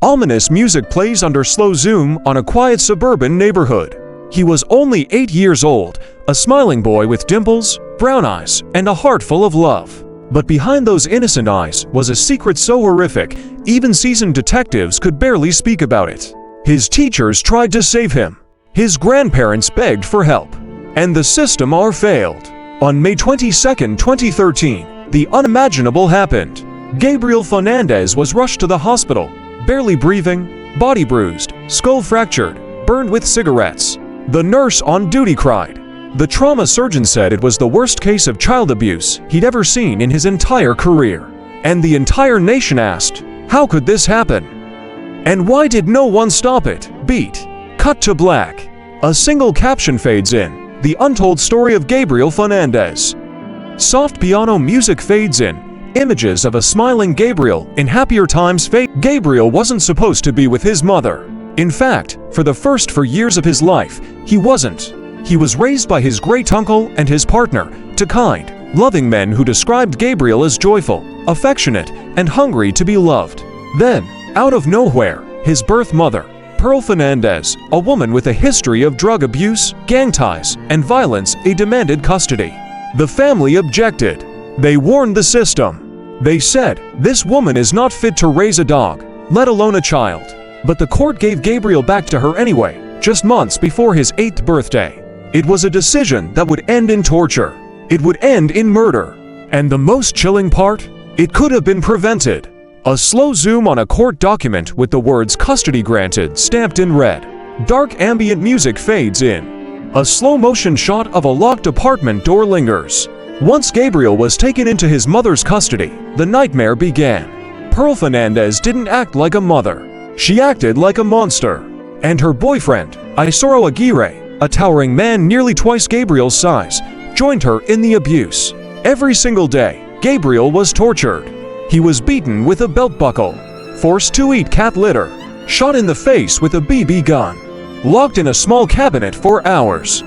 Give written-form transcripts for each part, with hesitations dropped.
Ominous music plays under slow zoom on a quiet suburban neighborhood. He was only 8 years old, a smiling boy with dimples, brown eyes, and a heart full of love. But behind those innocent eyes was a secret so horrific, even seasoned detectives could barely speak about it. His teachers tried to save him. His grandparents begged for help. And the system all failed. On May 22, 2013, the unimaginable happened. Gabriel Fernandez was rushed to the hospital, barely breathing, body bruised, skull fractured, burned with cigarettes. The nurse on duty cried. The trauma surgeon said it was the worst case of child abuse he'd ever seen in his entire career. And the entire nation asked, how could this happen? And why did no one stop it? Beat. Cut to black. A single caption fades in, the untold story of Gabriel Fernandez. Soft piano music fades in, images of a smiling Gabriel in happier times fade. Gabriel wasn't supposed to be with his mother. In fact, for the first 4 years of his life, he wasn't. He was raised by his great-uncle and his partner, two kind, loving men who described Gabriel as joyful, affectionate, and hungry to be loved. Then, out of nowhere, his birth mother, Gabriel Fernandez, a woman with a history of drug abuse, gang ties, and violence, demanded custody. The family objected. They warned the system. They said, this woman is not fit to raise a dog, let alone a child. But the court gave Gabriel back to her anyway, just months before his 8th birthday. It was a decision that would end in torture. It would end in murder. And the most chilling part? It could have been prevented. A slow zoom on a court document with the words custody granted stamped in red. Dark ambient music fades in. A slow-motion shot of a locked apartment door lingers. Once Gabriel was taken into his mother's custody, the nightmare began. Gabriel Fernandez didn't act like a mother. She acted like a monster. And her boyfriend, Isoro Aguirre, a towering man nearly twice Gabriel's size, joined her in the abuse. Every single day, Gabriel was tortured. He was beaten with a belt buckle, forced to eat cat litter, shot in the face with a BB gun, locked in a small cabinet for hours.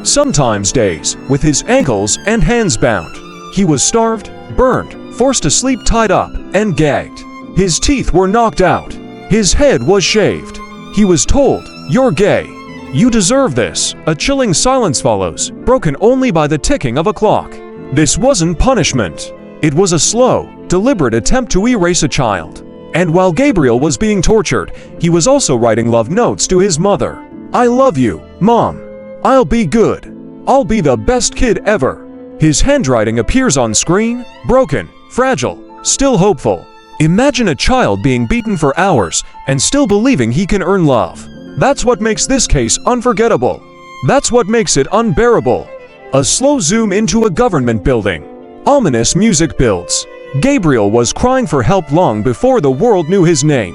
Sometimes days, with his ankles and hands bound. He was starved, burned, forced to sleep tied up, and gagged. His teeth were knocked out. His head was shaved. He was told, "You're gay. You deserve this." A chilling silence follows, broken only by the ticking of a clock. This wasn't punishment. It was a slow, deliberate attempt to erase a child. And while Gabriel was being tortured, he was also writing love notes to his mother. "I love you, Mom. I'll be good. I'll be the best kid ever." His handwriting appears on screen, broken, fragile, still hopeful. Imagine a child being beaten for hours and still believing he can earn love. That's what makes this case unforgettable. That's what makes it unbearable. A slow zoom into a government building. Ominous music builds. Gabriel was crying for help long before the world knew his name.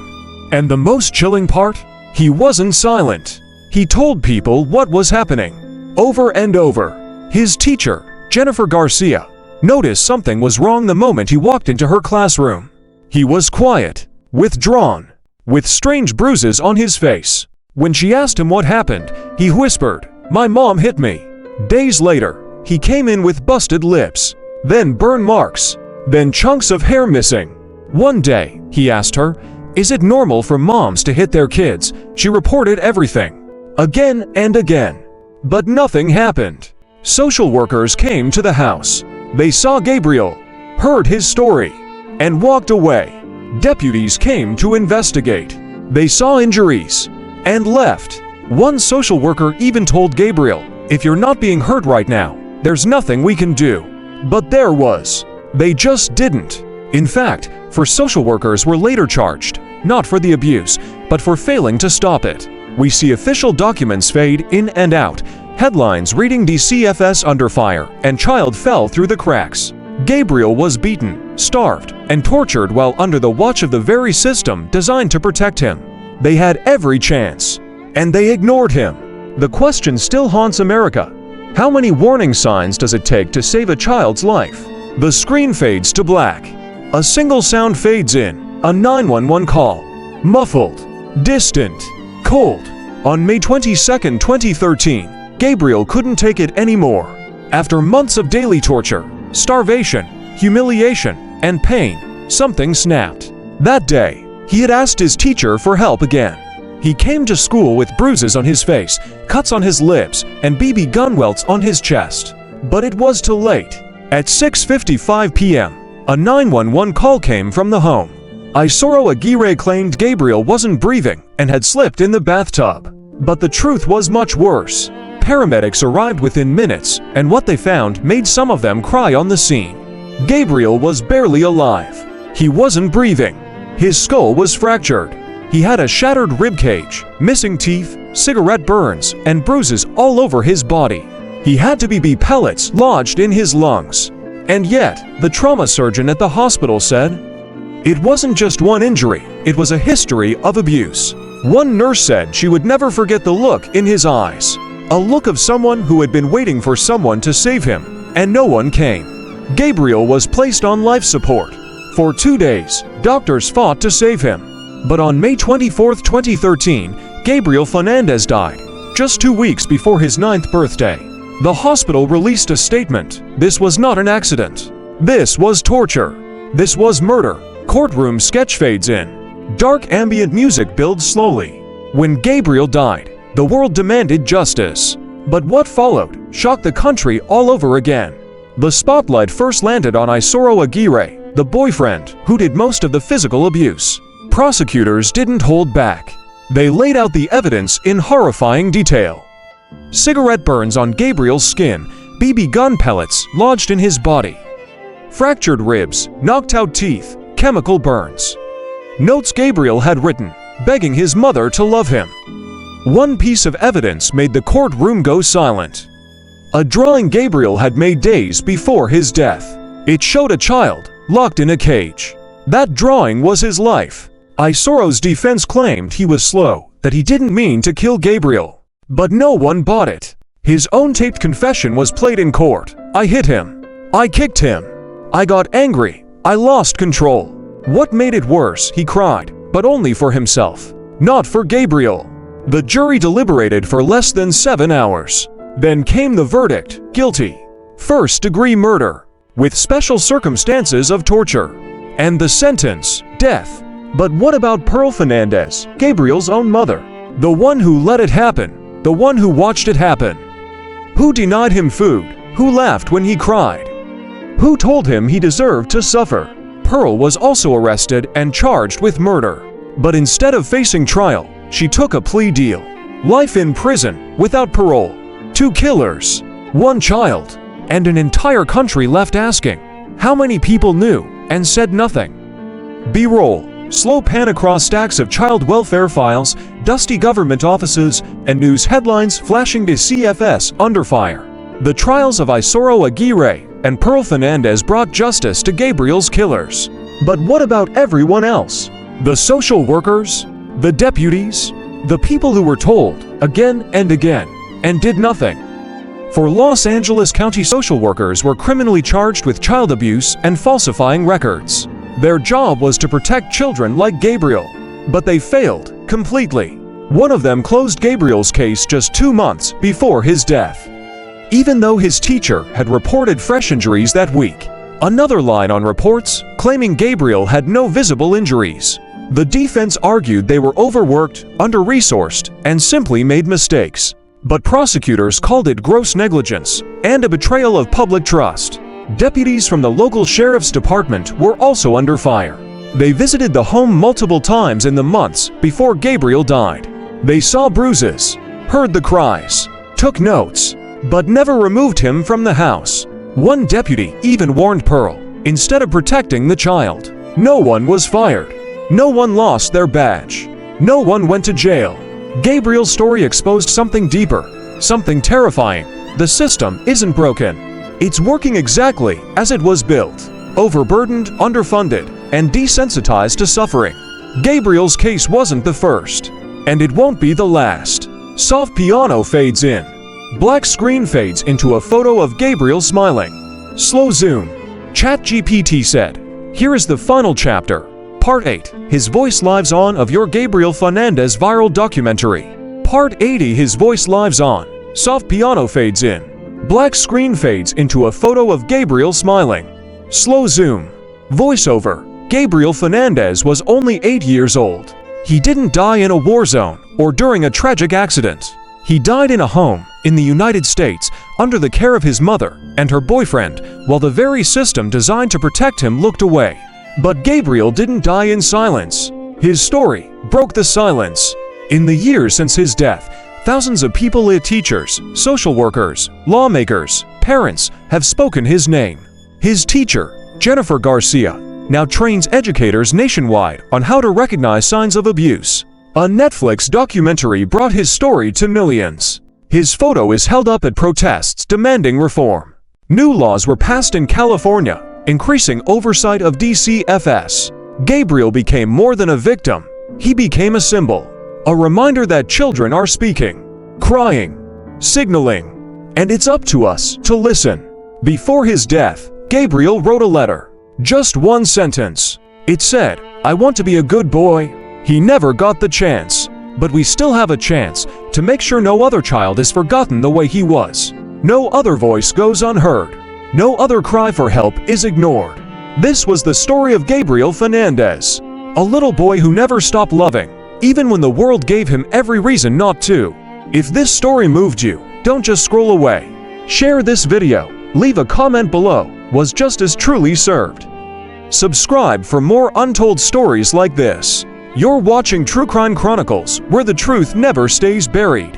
And the most chilling part? He wasn't silent. He told people what was happening. Over and over. His teacher, Jennifer Garcia, noticed something was wrong the moment he walked into her classroom. He was quiet, withdrawn, with strange bruises on his face. When she asked him what happened, he whispered, "My mom hit me." Days later, he came in with busted lips, then burn marks, then chunks of hair missing. One day, he asked her, "Is it normal for moms to hit their kids?" She reported everything, again and again. But nothing happened. Social workers came to the house. They saw Gabriel, heard his story, and walked away. Deputies came to investigate. They saw injuries and left. One social worker even told Gabriel, "If you're not being hurt right now, there's nothing we can do." But there was. They just didn't. In fact, four social workers were later charged, not for the abuse, but for failing to stop it. We see official documents fade in and out, headlines reading DCFS under fire, and child fell through the cracks. Gabriel was beaten, starved, and tortured while under the watch of the very system designed to protect him. They had every chance, and they ignored him. The question still haunts America. How many warning signs does it take to save a child's life? The screen fades to black. A single sound fades in, a 911 call. Muffled, distant, cold. On May 22, 2013, Gabriel couldn't take it anymore. After months of daily torture, starvation, humiliation, and pain, something snapped. That day, He had asked his teacher for help again. He came to school with bruises on his face, cuts on his lips, and BB gun welts on his chest. But it was too late. At 6:55 p.m., a 911 call came from the home. Isoro Aguirre claimed Gabriel wasn't breathing and had slipped in the bathtub. But the truth was much worse. Paramedics arrived within minutes, and what they found made some of them cry on the scene. Gabriel was barely alive. He wasn't breathing. His skull was fractured. He had a shattered ribcage, missing teeth, cigarette burns, and bruises all over his body. He had to be pellets lodged in his lungs. And yet, the trauma surgeon at the hospital said, it wasn't just one injury, it was a history of abuse. One nurse said she would never forget the look in his eyes. A look of someone who had been waiting for someone to save him, and no one came. Gabriel was placed on life support. For 2 days, doctors fought to save him. But on May 24, 2013, Gabriel Fernandez died, just 2 weeks before his 9th birthday. The hospital released a statement. This was not an accident. This was torture. This was murder. Courtroom sketch fades in. Dark ambient music builds slowly. When Gabriel died, the world demanded justice. But what followed shocked the country all over again. The spotlight first landed on Isoro Aguirre, the boyfriend who did most of the physical abuse. Prosecutors didn't hold back. They laid out the evidence in horrifying detail. Cigarette burns on Gabriel's skin, BB gun pellets lodged in his body. Fractured ribs, knocked out teeth, chemical burns. Notes Gabriel had written, begging his mother to love him. One piece of evidence made the courtroom go silent. A drawing Gabriel had made days before his death. It showed a child locked in a cage. That drawing was his life. Isoro's defense claimed he was slow, that he didn't mean to kill Gabriel. But no one bought it. His own taped confession was played in court. I hit him. I kicked him. I got angry. I lost control. What made it worse, he cried, but only for himself, not for Gabriel. The jury deliberated for less than 7 hours. Then came the verdict, guilty. First-degree murder, with special circumstances of torture. And the sentence, death. But what about Pearl Fernandez, Gabriel's own mother? The one who let it happen, the one who watched it happen. Who denied him food, who laughed when he cried. Who told him he deserved to suffer. Pearl was also arrested and charged with murder. But instead of facing trial, she took a plea deal. Life in prison, without parole. 2 killers, 1 child, and an entire country left asking, how many people knew and said nothing? B-roll, slow pan across stacks of child welfare files, dusty government offices, and news headlines flashing to CFS under fire. The trials of Isoro Aguirre and Pearl Fernandez brought justice to Gabriel's killers. But what about everyone else? The social workers? The deputies? The people who were told, again and again, and did nothing. For Los Angeles County social workers were criminally charged with child abuse and falsifying records. Their job was to protect children like Gabriel. But they failed completely. One of them closed Gabriel's case just 2 months before his death. Even though his teacher had reported fresh injuries that week. Another line on reports claiming Gabriel had no visible injuries. The defense argued they were overworked, under-resourced, and simply made mistakes. But prosecutors called it gross negligence and a betrayal of public trust. Deputies from the local sheriff's department were also under fire. They visited the home multiple times in the months before Gabriel died. They saw bruises, heard the cries, took notes, but never removed him from the house. One deputy even warned Pearl, instead of protecting the child. No one was fired. No one lost their badge. No one went to jail. Gabriel's story exposed something deeper, something terrifying. The system isn't broken. It's working exactly as it was built. Overburdened, underfunded, and desensitized to suffering. Gabriel's case wasn't the first, and it won't be the last. Soft piano fades in. Black screen fades into a photo of Gabriel smiling. Slow zoom. ChatGPT said, "Here is the final chapter. Part 8, his voice lives on of your Gabriel Fernandez viral documentary. Part 80, his voice lives on. Soft piano fades in. Black screen fades into a photo of Gabriel smiling. Slow zoom. Voiceover. Gabriel Fernandez was only 8 years old. He didn't die in a war zone or during a tragic accident. He died in a home in the United States under the care of his mother and her boyfriend while the very system designed to protect him looked away. But Gabriel didn't die in silence. His story broke the silence. In the years since his death, thousands of people, teachers, social workers, lawmakers, parents, have spoken his name. His teacher, Jennifer Garcia, now trains educators nationwide on how to recognize signs of abuse. A Netflix documentary brought his story to millions. His photo is held up at protests demanding reform. New laws were passed in California, increasing oversight of DCFS. Gabriel became more than a victim. He became a symbol, a reminder that children are speaking, crying, signaling, and it's up to us to listen. Before his death, Gabriel wrote a letter. Just one sentence. It said, "I want to be a good boy." He never got the chance, but we still have a chance to make sure no other child is forgotten the way he was. No other voice goes unheard. No other cry for help is ignored. This was the story of Gabriel Fernandez, a little boy who never stopped loving, even when the world gave him every reason not to. If this story moved you, don't just scroll away. Share this video, leave a comment below. Was justice truly served? Subscribe for more untold stories like this. You're watching True Crime Chronicles, where the truth never stays buried.